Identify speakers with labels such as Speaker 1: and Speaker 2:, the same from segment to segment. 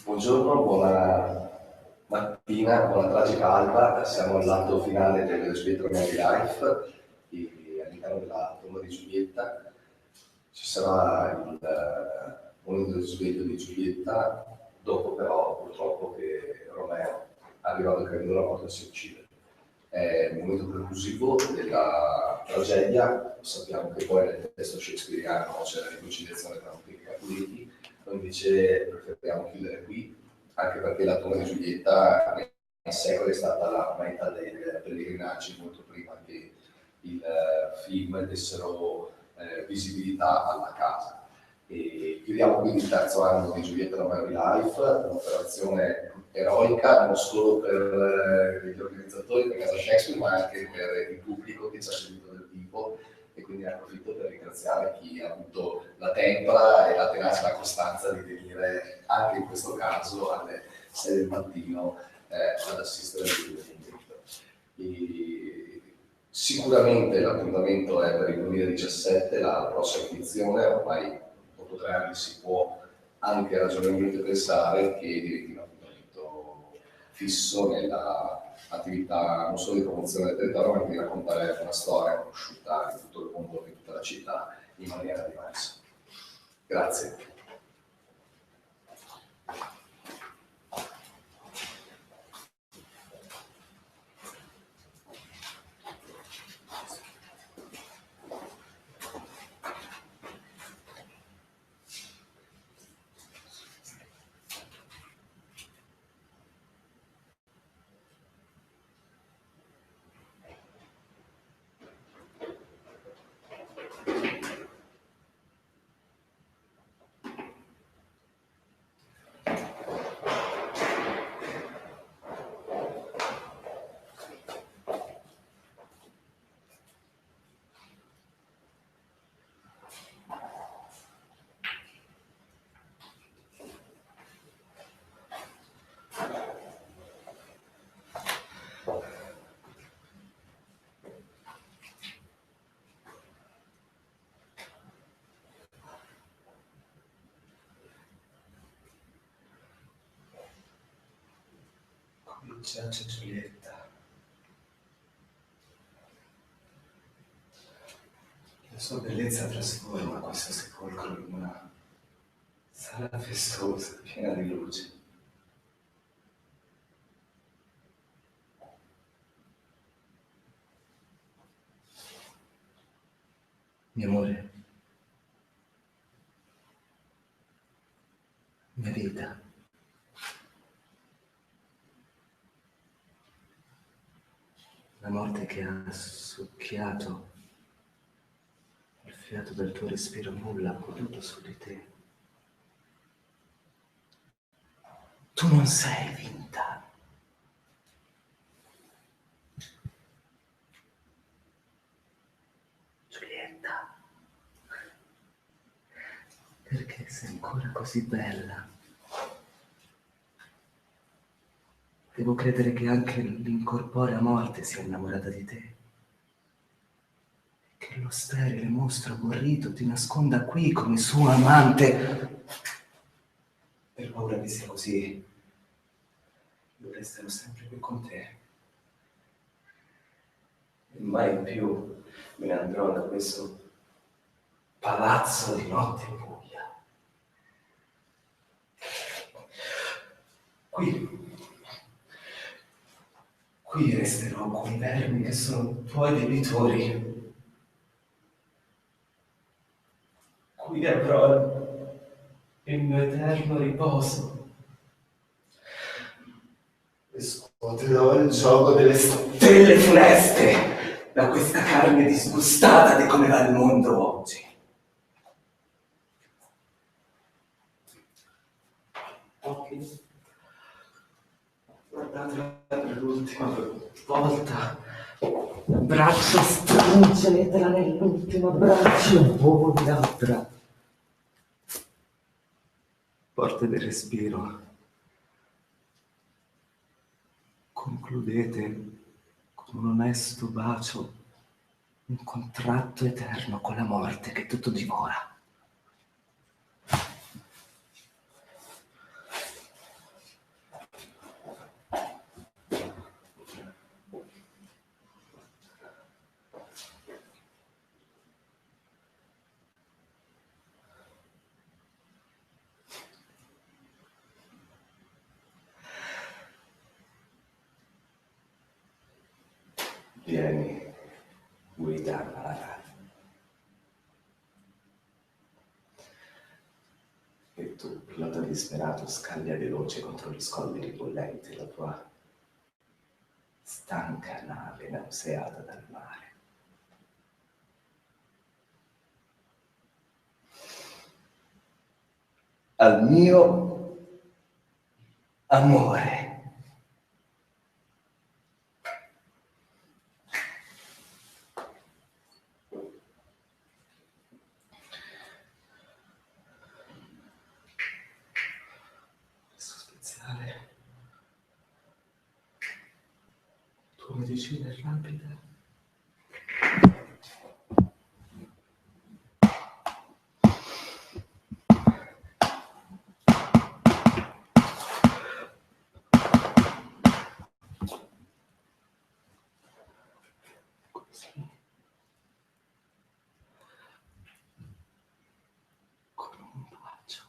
Speaker 1: Buongiorno, buona mattina, buona tragica alba. Siamo all'atto finale del Sweet Romeo Life e all'interno della tomba di Giulietta ci sarà il momento del risveglio di Giulietta, dopo però purtroppo che Romeo, arrivato al credo della morte, si uccide. È il momento conclusivo della tragedia. Sappiamo che poi nel testo shakespeariano c'è la riconciliazione tra Antichi e Capuletti. Noi invece preferiamo chiudere qui, anche perché la tomba di Giulietta nei secoli è stata la meta dei pellegrinaggi molto prima che il film dessero visibilità alla casa. E chiudiamo quindi il terzo anno di Giulietta Romeo Life, un'operazione eroica non solo per gli organizzatori, per Casa Shakespeare, ma anche per il pubblico che ci ha seguito dal vivo, e quindi ne approfitto per ringraziare chi ha avuto la tempra e la tenacia e la costanza di venire anche in questo caso alle 6 del mattino ad assistere al video. Sicuramente l'appuntamento è per il 2017, la prossima edizione. Ormai dopo 3 anni si può anche ragionevolmente pensare che diventi un appuntamento fisso nella attività non solo di promozione del territorio, ma anche di raccontare una storia conosciuta in tutto il mondo, in tutta la città, in maniera diversa. Grazie. Giace Giulietta. La sua bellezza trasforma questo sepolcro in una sala festosa, piena di luce. Mio amore, mia vita. La morte che ha succhiato il fiato del tuo respiro, nulla ha potuto su di te. Tu non sei vinta. Giulietta, perché sei ancora così bella? Devo credere che anche l'incorporea morte sia innamorata di te. Che lo sterile mostro aborrito ti nasconda qui come suo amante. Per paura che sia così, io resterò sempre qui con te. E mai più me ne andrò da questo palazzo di notte buia. Qui resterò con i vermi che sono tuoi debitori. Qui avrò il mio eterno riposo. E scuoterò il gioco delle stelle funeste da questa carne disgustata di come va il mondo oggi. Occhi, guardatela per l'ultima volta. Braccia, stringetela nell'ultimo abbraccio. Oh, labbra. Porte del respiro. Concludete con un onesto bacio, un contratto eterno con la morte che tutto divora. Vieni, guida amara. E tu, pilota disperato, scaglia veloce contro gli scogli ribollenti la tua stanca nave nauseata dal mare. Al mio amore. Questo speziale. Tua medicina è rapida. Così. Con un bacio.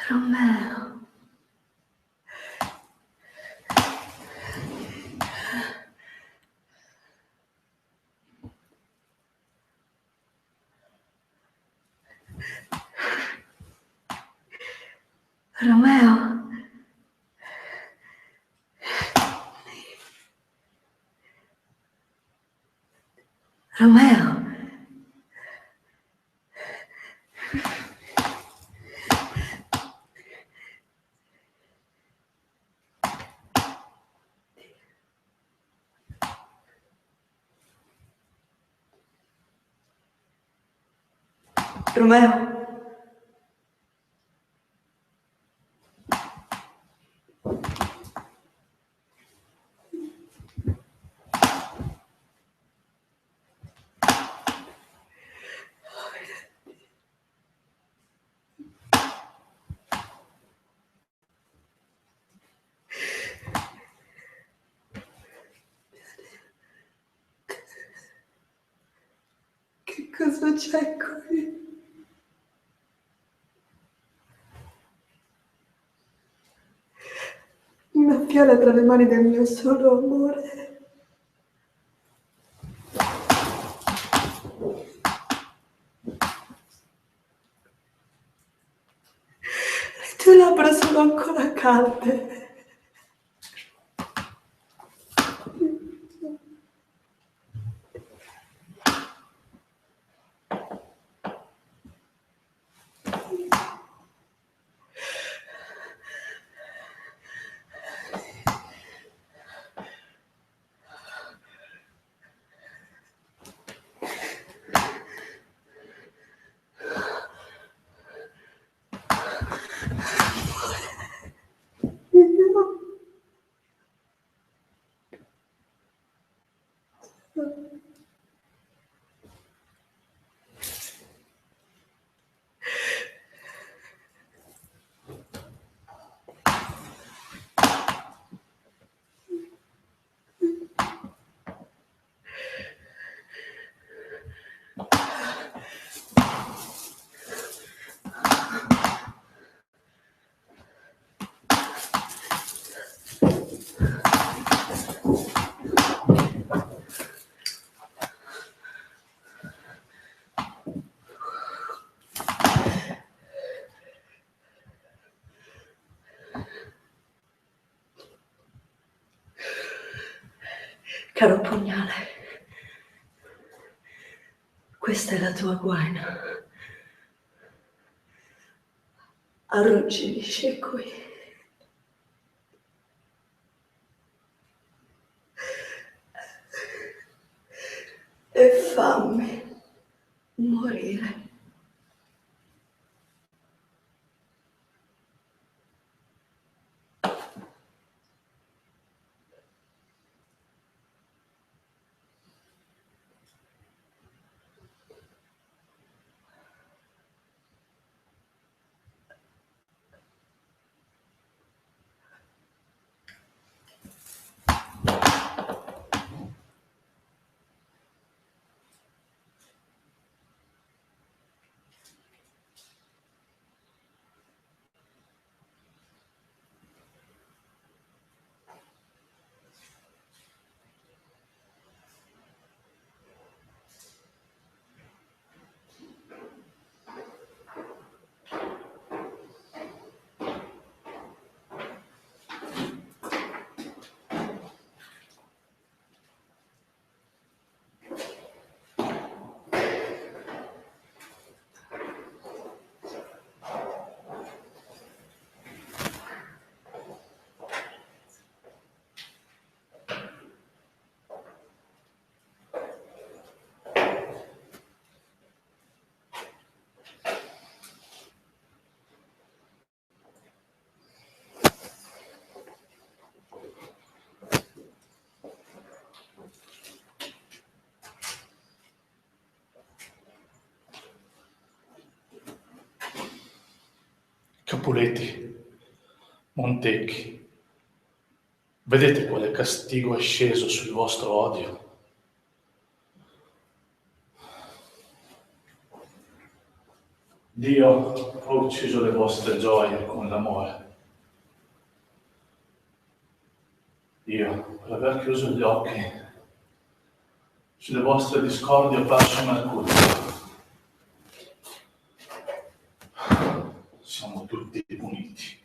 Speaker 2: Romeo. Romeo. Romeo. Romeo. Che cosa c'è qui? Una fiala tra le mani del mio solo amore. Le tue labbra sono ancora calde. Caro pugnale, questa è la tua guaina. Arrugginisci qui. E fammi morire.
Speaker 3: Capuletti, Montecchi, vedete quale castigo è sceso sul vostro odio? Dio ha ucciso le vostre gioie con l'amore. Io, per aver chiuso gli occhi sulle vostre discordie, ho perso Mercurio. Siamo tutti puniti.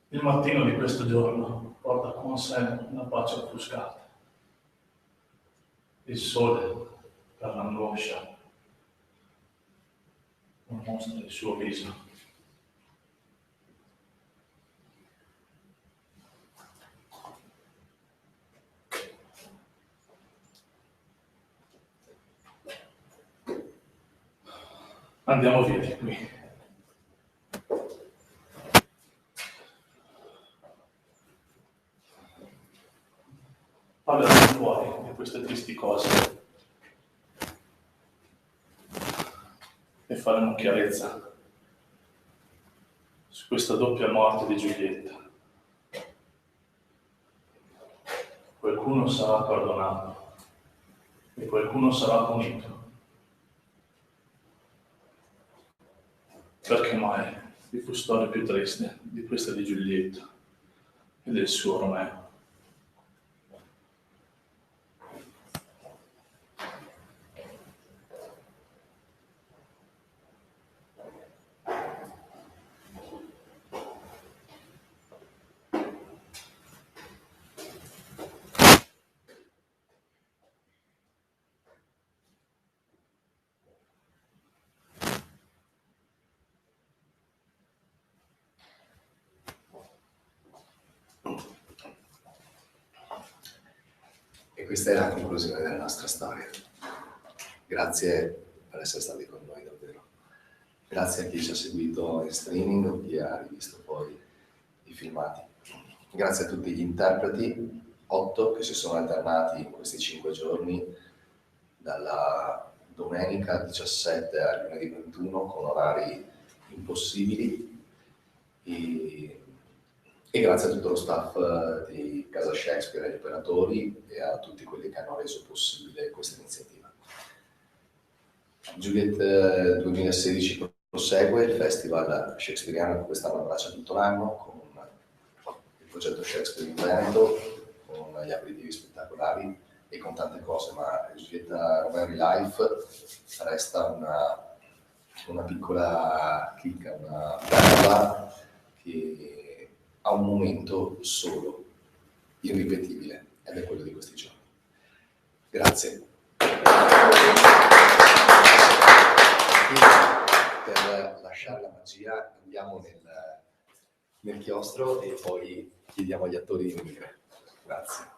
Speaker 3: Il mattino di questo giorno porta con sé una pace offuscata. Il sole, per l'angoscia, non mostra il suo viso. Andiamo via di qui. Parleremo fuori di queste tristi cose e faremo chiarezza su questa doppia morte di Giulietta. Qualcuno sarà perdonato e qualcuno sarà punito. Perché mai vi fu storia più triste di questa di Giulietta e del suo Romeo?
Speaker 1: questa è la conclusione della nostra storia. Grazie per essere stati con noi davvero. Grazie a chi ci ha seguito in streaming o chi ha rivisto poi i filmati. Grazie a tutti gli interpreti, 8 che si sono alternati in questi 5 giorni, dalla domenica 17 al lunedì 21 con orari impossibili, e grazie a tutto lo staff di Casa Shakespeare, agli operatori e a tutti quelli che hanno reso possibile questa iniziativa. Juliet 2016 prosegue, il festival shakespeariano che quest'anno abbraccia tutto l'anno con il progetto Shakespeare in Veneto, con gli aperitivi spettacolari e con tante cose, ma Giulietta Romeri Life resta una piccola chicca, una perla che ha un momento solo, irripetibile, ed è quello di questi giorni. Grazie. Per lasciare la magia andiamo nel chiostro e poi chiediamo agli attori di venire. Grazie.